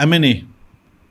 MNA,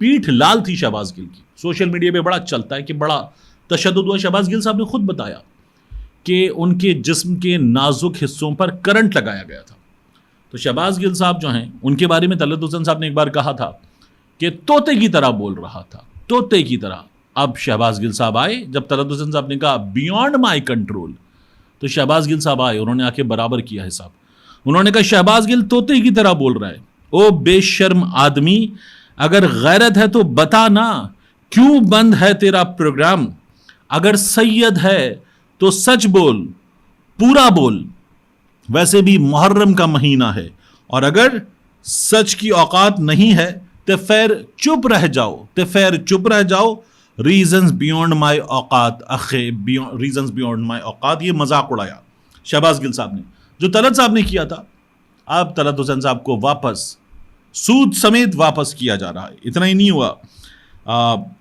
پیٹھ لال تھی شہباز گل کی. سوشل میڈیا پہ بڑا چلتا ہے کہ بڑا تشدد ہوا. شہباز گل صاحب نے خود بتایا کہ ان کے جسم کے نازک حصوں پر کرنٹ لگایا گیا تھا. تو شہباز گل صاحب جو ہیں ان کے بارے میں طلعت حسین صاحب نے ایک بار کہا تھا کہ طوطے کی طرح بول رہا تھا, طوطے کی طرح. اب شہباز گل صاحب آئے, جب طلعت حسین صاحب نے کہا بیونڈ مائی کنٹرول, تو شہباز گل صاحب آئے, انہوں نے آ کے برابر کیا حساب. انہوں نے کہا شہباز گل طوطے کی طرح بول رہا ہے. او بے شرم آدمی, اگر غیرت ہے تو بتا نا کیوں بند ہے تیرا پروگرام. اگر سید ہے تو سچ بول, پورا بول, ویسے بھی محرم کا مہینہ ہے, اور اگر سچ کی اوقات نہیں ہے تو پھر چپ رہ جاؤ. ریزنز بیونڈ مائی اوقات, ریزنز بیونڈ مائی اوقات. یہ مذاق اڑایا شہباز گل صاحب نے, جو طلعت صاحب نے کیا تھا. اب طلعت حسین صاحب کو واپس سود سمیت واپس کیا جا رہا ہے. اتنا ہی نہیں ہوا,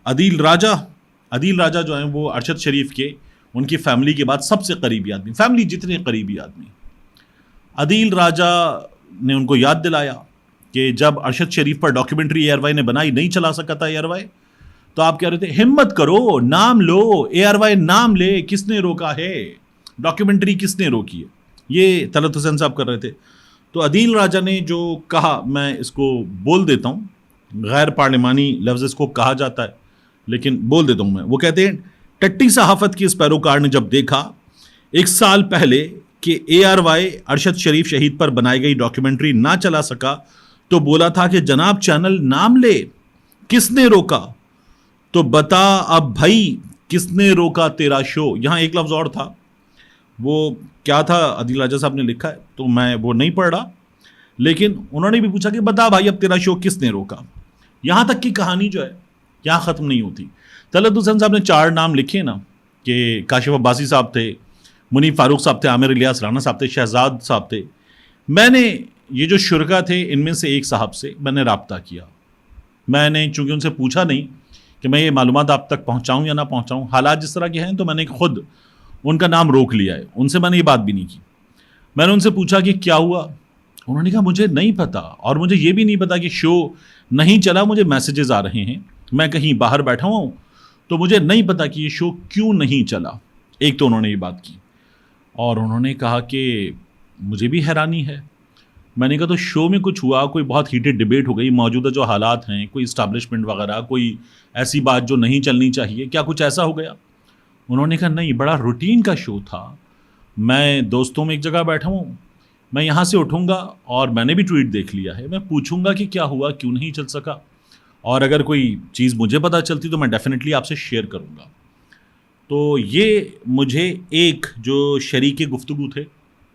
عدیل راجہ جو ہیں وہ ارشد شریف کے, ان کی فیملی کے بعد سب سے قریبی آدمی, فیملی جتنے قریبی آدمی. عدیل راجہ نے ان کو یاد دلایا کہ جب ارشد شریف پر ڈاکیومنٹری اے آر وائی نے بنائی, نہیں چلا سکا تھا اے آر وائی, تو آپ کہہ رہے تھے ہمت کرو, نام لو, اے آر وائی نام لے, کس نے روکا ہے, ڈاکیومنٹری کس نے روکی ہے. یہ طلعت حسین صاحب کر رہے تھے. تو عدیل راجہ نے جو کہا, میں اس کو بول دیتا ہوں, غیر پارلیمانی لفظ اس کو کہا جاتا ہے لیکن بول دیتا ہوں میں. وہ کہتے ہیں ٹٹی صحافت کے اس پیروکار نے جب دیکھا 1 سال پہلے کہ اے آر وائی ارشد شریف شہید پر بنائی گئی ڈاکیومنٹری نہ چلا سکا, تو بولا تھا کہ جناب چینل نام لے, کس نے روکا, تو بتا اب بھائی کس نے روکا تیرا شو. یہاں ایک لفظ اور تھا, وہ کیا تھا عدیل راجہ صاحب نے لکھا ہے, تو میں وہ نہیں پڑھ رہا, لیکن انہوں نے بھی پوچھا کہ بتا بھائی اب تیرا شو کس نے روکا. یہاں تک کی کہانی جو ہے یہاں ختم نہیں ہوتی. طلعت حسین صاحب نے 4 نام لکھے نا, کہ کاشف عباسی صاحب تھے, منیب فاروق صاحب تھے, عامر الیاس رانا صاحب تھے, شہزاد صاحب تھے. میں نے یہ جو شرکا تھے ان میں سے ایک صاحب سے میں نے رابطہ کیا. میں نے چونکہ ان سے پوچھا نہیں کہ میں یہ معلومات آپ تک پہنچاؤں یا نہ پہنچاؤں, حالات جس طرح کے ہیں, تو میں نے خود ان کا نام روک لیا ہے. ان سے میں نے یہ بات بھی نہیں کی. میں نے ان سے پوچھا کہ کیا ہوا, انہوں نے کہا مجھے نہیں پتا, اور مجھے یہ بھی نہیں پتا کہ شو نہیں چلا. مجھے میسیجز آ رہے ہیں, میں کہیں باہر بیٹھا ہوں, تو مجھے نہیں پتا کہ یہ شو کیوں نہیں چلا. ایک تو انہوں نے یہ بات کی, اور انہوں نے کہا کہ مجھے بھی حیرانی ہے. میں نے کہا تو شو میں کچھ ہوا, کوئی بہت ہیٹڈ ڈیبیٹ ہو گئی, موجودہ جو حالات ہیں, کوئی اسٹیبلشمنٹ وغیرہ, کوئی ایسی بات جو نہیں چلنی چاہیے, کیا کچھ ایسا ہو گیا؟ انہوں نے کہا نہیں, بڑا روٹین کا شو تھا, میں دوستوں میں ایک جگہ بیٹھا ہوں, میں یہاں سے اٹھوں گا اور میں نے بھی ٹویٹ دیکھ لیا ہے, میں پوچھوں گا کہ کیا ہوا, کیوں نہیں چل سکا, اور اگر کوئی چیز مجھے پتہ چلتی تو میں ڈیفینیٹلی آپ سے شیئر کروں گا. تو یہ مجھے ایک جو شریک گفتگو تھے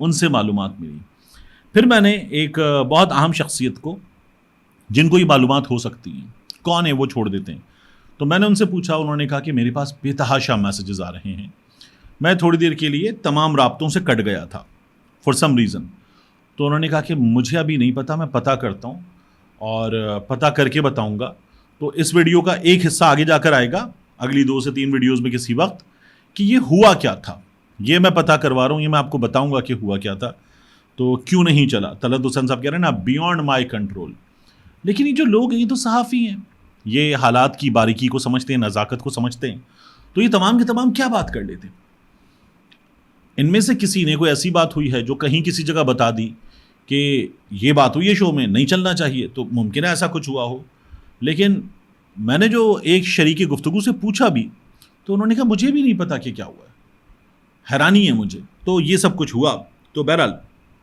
ان سے معلومات ملی. پھر میں نے ایک بہت اہم شخصیت کو, جن کو یہ معلومات ہو سکتی ہیں, کون ہے وہ چھوڑ دیتے ہیں, تو میں نے ان سے پوچھا. انہوں نے کہا کہ میرے پاس بے تحاشا میسیجز آ رہے ہیں, میں تھوڑی دیر کے لیے تمام رابطوں سے کٹ گیا تھا فار سم ریزن. تو انہوں نے کہا کہ مجھے ابھی نہیں پتا, میں پتہ کرتا ہوں اور پتہ کر کے بتاؤں گا. تو اس ویڈیو کا ایک حصہ آگے جا کر آئے گا, اگلی 2 سے 3 ویڈیوز میں کسی وقت, کہ یہ ہوا کیا تھا. یہ میں پتہ کروا رہا ہوں, یہ میں آپ کو بتاؤں گا کہ ہوا کیا تھا, تو کیوں نہیں چلا. طلعت حسین صاحب کہہ رہے ہیں نا بیونڈ مائی کنٹرول. لیکن یہ جو لوگ ہیں یہ تو صحافی ہیں, یہ حالات کی باریکی کو سمجھتے ہیں, نزاکت کو سمجھتے ہیں, تو یہ تمام کے تمام کیا بات کر لیتے. ان میں سے کسی نے کوئی ایسی بات ہوئی ہے جو کہیں کسی جگہ بتا دی کہ یہ بات ہوئی ہے شو میں, نہیں چلنا چاہیے, تو ممکن ہے ایسا کچھ ہوا ہو. لیکن میں نے جو ایک شریک گفتگو سے پوچھا بھی, تو انہوں نے کہا مجھے بھی نہیں پتا کہ کیا ہوا ہے, حیرانی ہے مجھے. تو یہ سب کچھ ہوا, تو بہرحال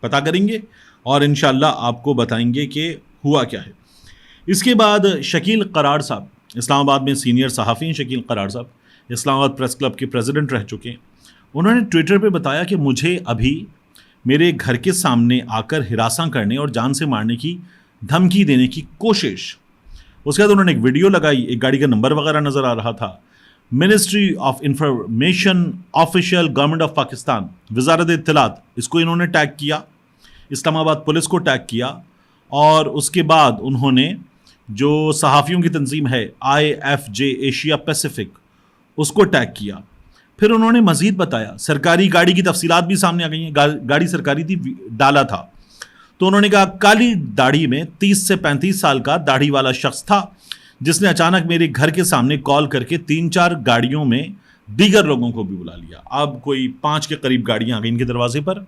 پتہ کریں گے اور انشاءاللہ آپ کو بتائیں گے کہ ہوا کیا ہے. اس کے بعد شکیل قرار صاحب, اسلام آباد میں سینئر صحافی ہیں شکیل قرار صاحب, اسلام آباد پریس کلب کے پریزیڈنٹ رہ چکے ہیں. انہوں نے ٹویٹر پہ بتایا کہ مجھے ابھی میرے گھر کے سامنے آ کر ہراساں کرنے اور جان سے مارنے کی دھمکی دینے کی کوشش. اس کے بعد انہوں نے ایک ویڈیو لگائی, ایک گاڑی کا نمبر وغیرہ نظر آ رہا تھا. Ministry of information official government of Pakistan, وزارت اطلاعات, اس کو انہوں نے ٹیگ کیا, اسلام آباد پولیس کو ٹیگ کیا, اور اس کے بعد انہوں نے جو صحافیوں کی تنظیم ہے IFJ ایشیا پیسیفک, اس کو ٹیگ کیا. پھر انہوں نے مزید بتایا, سرکاری گاڑی کی تفصیلات بھی سامنے آ گئی ہیں, گاڑی سرکاری تھی, ڈالا تھا. تو انہوں نے کہا کالی داڑھی میں 30 سے 35 سال کا داڑھی والا شخص تھا جس نے اچانک میرے گھر کے سامنے کال کر کے 3-4 گاڑیوں میں دیگر لوگوں کو بھی بلا لیا. اب کوئی 5 کے قریب گاڑیاں آ گئی ان کے دروازے پر,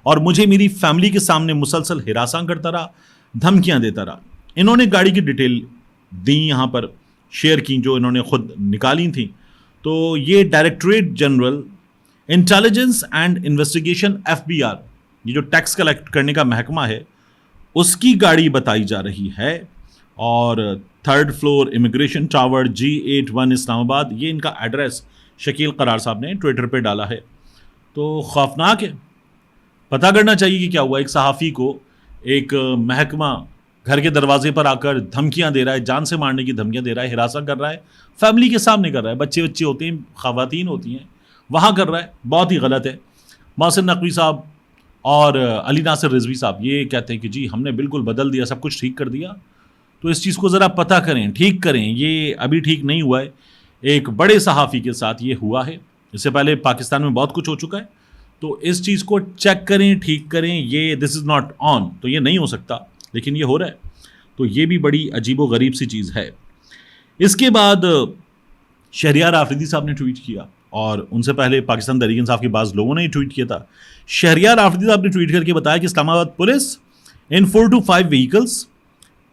اور مجھے میری فیملی کے سامنے مسلسل ہراساں کرتا رہا, دھمکیاں دیتا رہا. انہوں نے گاڑی کی ڈیٹیل دیں, یہاں پر شیئر کی, جو انہوں نے خود نکالی تھیں. تو یہ directorate general intelligence and investigation FBI, یہ جو ٹیکس کلیکٹ کرنے کا محکمہ ہے, اس کی گاڑی بتائی جا رہی ہے. اور 3rd floor immigration tower G81 اسلام آباد, یہ ان کا ایڈریس شکیل قرار صاحب نے ٹویٹر پہ ڈالا ہے. تو خوفناک ہے, پتہ کرنا چاہیے کہ کیا ہوا. ایک صحافی کو ایک محکمہ گھر کے دروازے پر آ کر دھمکیاں دے رہا ہے, جان سے مارنے کی دھمکیاں دے رہا ہے, ہراساں کر رہا ہے, فیملی کے سامنے کر رہا ہے, بچے ہوتے ہیں, خواتین ہوتی ہیں, وہاں کر رہا ہے. بہت ہی غلط ہے. محسن نقوی صاحب اور علی ناصر رضوی صاحب یہ کہتے ہیں کہ جی ہم نے بالکل بدل دیا, سب کچھ ٹھیک کر دیا. تو اس چیز کو ذرا پتہ کریں, ٹھیک کریں. یہ ابھی ٹھیک نہیں ہوا ہے, ایک بڑے صحافی کے ساتھ یہ ہوا ہے. اس سے پہلے پاکستان میں بہت کچھ ہو چکا ہے. تو اس چیز کو چیک کریں, ٹھیک کریں. یہ دس از ناٹ آن, تو یہ نہیں ہو سکتا, لیکن یہ ہو رہا ہے. تو یہ بھی بڑی عجیب و غریب سی چیز ہے. اس کے بعد شہریار آفریدی صاحب نے ٹویٹ کیا, اور ان سے پہلے پاکستان تحریک انصاف کے بعض لوگوں نے ہی ٹویٹ کیا تھا. شہریار آفریدی صاحب نے ٹویٹ کر کے بتایا کہ اسلام آباد police in 4 to 5 vehicles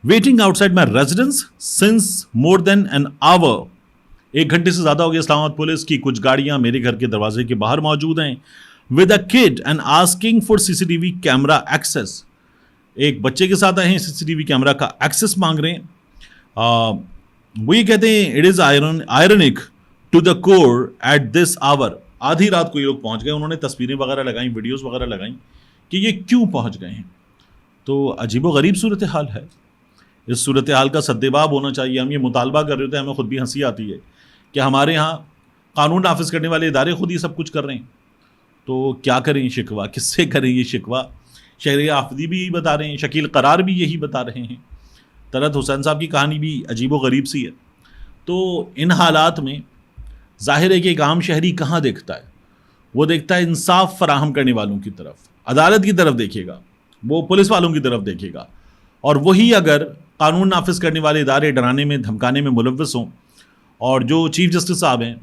waiting outside my residence since more than an hour. 1 گھنٹے سے زیادہ ہو گیا اسلام آباد پولیس کی کچھ گاڑیاں میرے گھر کے دروازے کے باہر موجود ہیں, with a kid and asking for CCTV camera access. ایک بچے کے ساتھ آئے ہیں, CCTV کیمرہ کا ایکسیس مانگ رہے ہیں. وہ یہ کہتے ہیں it is ironic to the core at this hour. آدھی رات کو یہ لوگ پہنچ گئے. انہوں نے تصویریں وغیرہ لگائیں, ویڈیوز وغیرہ لگائیں کہ یہ کیوں پہنچ گئے ہیں. تو عجیب و غریب صورتحال ہے. اس صورتحال کا سدباب ہونا چاہیے. ہم یہ مطالبہ کر رہے ہوتے ہیں, ہمیں خود بھی ہنسی آتی ہے کہ ہمارے ہاں قانون نافذ کرنے والے ادارے خود یہ سب کچھ کر رہے ہیں. تو کیا کریں شکوہ, کس سے کریں یہ شکوہ. شہریار آفریدی بھی یہی بتا رہے ہیں, شکیل قرار بھی یہی بتا رہے ہیں. طلعت حسین صاحب کی کہانی بھی عجیب و غریب سی ہے. تو ان حالات میں ظاہر ہے کہ ایک عام شہری کہاں دیکھتا ہے, وہ دیکھتا ہے انصاف فراہم کرنے والوں کی طرف, عدالت کی طرف دیکھے گا, وہ پولیس والوں کی طرف دیکھے گا. اور وہی اگر قانون نافذ کرنے والے ادارے ڈرانے میں دھمکانے میں ملوث ہوں, اور جو چیف جسٹس صاحب ہیں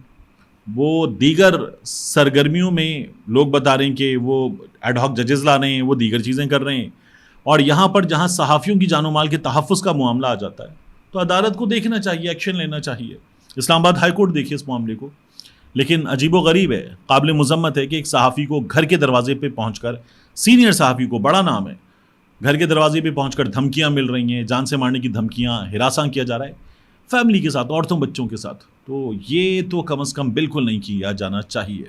وہ دیگر سرگرمیوں میں لوگ بتا رہے ہیں کہ وہ ایڈ ہاک ججز لا رہے ہیں, وہ دیگر چیزیں کر رہے ہیں, اور یہاں پر جہاں صحافیوں کی جان و مال کے تحفظ کا معاملہ آ جاتا ہے, تو عدالت کو دیکھنا چاہیے, ایکشن لینا چاہیے. اسلام آباد ہائی کورٹ دیکھیے اس معاملے کو. لیکن عجیب و غریب ہے, قابل مذمت ہے کہ ایک صحافی کو گھر کے دروازے پہ پہنچ کر, سینئر صحافی کو, بڑا نام ہے, گھر کے دروازے پہ پہنچ کر دھمکیاں مل رہی ہیں, جان سے مارنے کی دھمکیاں, ہراساں کیا جا رہا ہے فیملی کے ساتھ, عورتوں بچوں کے ساتھ. تو یہ تو کم از کم بالکل نہیں کیا جانا چاہیے.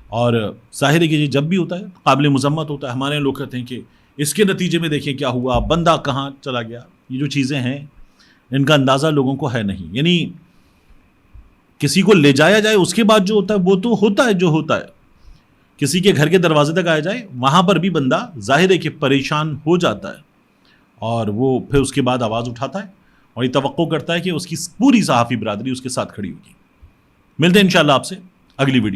اور ظاہر ہے کہ یہ جب بھی ہوتا ہے قابل مذمت ہوتا ہے. ہمارے لوگ کہتے ہیں کہ اس کے نتیجے میں دیکھیں کیا ہوا, بندہ کہاں چلا گیا. یہ جو چیزیں ہیں ان کا اندازہ لوگوں کو ہے نہیں. یعنی کسی کو لے جایا جائے, اس کے بعد جو ہوتا ہے وہ تو ہوتا ہے جو ہوتا ہے. کسی کے گھر کے دروازے تک آیا جائے, وہاں پر بھی بندہ ظاہر ہے کہ پریشان ہو جاتا ہے, اور وہ پھر اس کے بعد آواز اٹھاتا ہے, اور یہ توقع کرتا ہے کہ اس کی پوری صحافی برادری اس کے ساتھ کھڑی ہوگی. ملتے ہیں انشاءاللہ آپ سے اگلی ویڈیو.